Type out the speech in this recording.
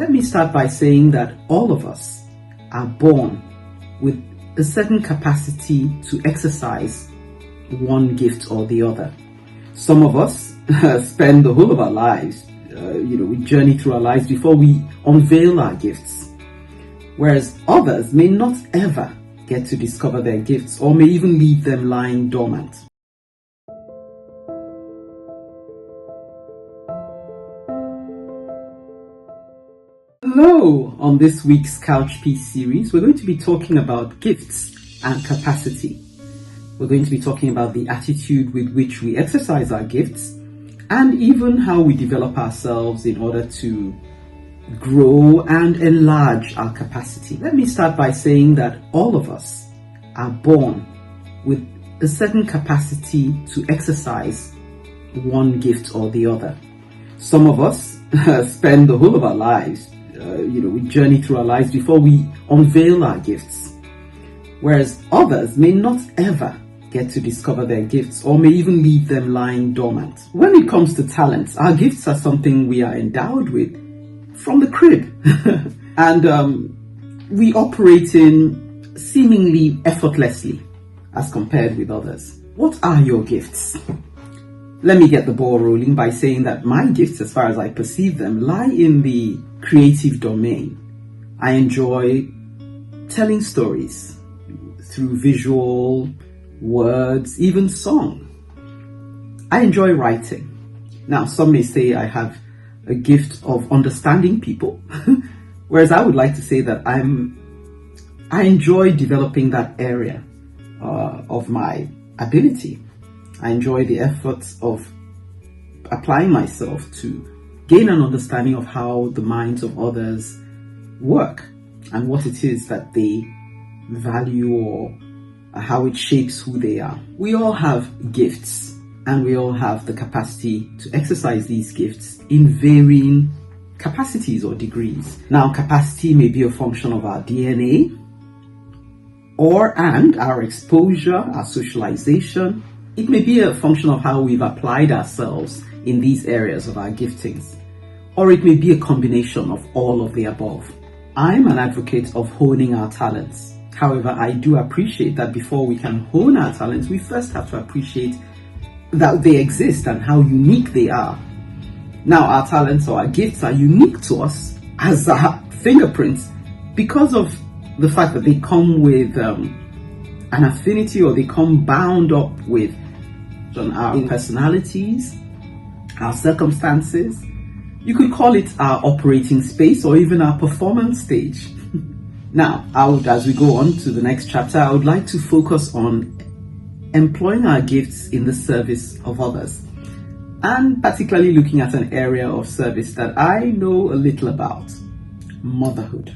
Let me start by saying that all of us are born with a certain capacity to exercise one gift or the other. Some of us spend the whole of our lives, we journey through our lives before we unveil our gifts, whereas others may not ever get to discover their gifts or may even leave them lying dormant. Hello! On this week's Couch Piece series, we're going to be talking about gifts and capacity. We're going to be talking about the attitude with which we exercise our gifts and even how we develop ourselves in order to grow and enlarge our capacity. Let me start by saying that all of us are born with a certain capacity to exercise one gift or the other. Some of us spend the whole of our lives, we journey through our lives before we unveil our gifts, whereas others may not ever get to discover their gifts or may even leave them lying dormant. When it comes to talents, our gifts are something we are endowed with from the crib and we operate in seemingly effortlessly as compared with others. What are your gifts? Let me get the ball rolling by saying that my gifts, as far as I perceive them, lie in the creative domain. I enjoy telling stories through visual, words, even song. I enjoy writing. Now, some may say I have a gift of understanding people, whereas I would like to say that I enjoy developing that area of my ability. I enjoy the efforts of applying myself to gain an understanding of how the minds of others work and what it is that they value or how it shapes who they are. We all have gifts and we all have the capacity to exercise these gifts in varying capacities or degrees. Now, capacity may be a function of our DNA and our exposure, our socialization. It may be a function of how we've applied ourselves in these areas of our giftings, or it may be a combination of all of the above. I'm an advocate of honing our talents. However, I do appreciate that before we can hone our talents, we first have to appreciate that they exist and how unique they are. Now, our talents or our gifts are unique to us as our fingerprints because of the fact that they come with an affinity, or they come bound up with our personalities, our circumstances. You could call it our operating space or even our performance stage. Now, as we go on to the next chapter, I would like to focus on employing our gifts in the service of others, and particularly looking at an area of service that I know a little about: motherhood.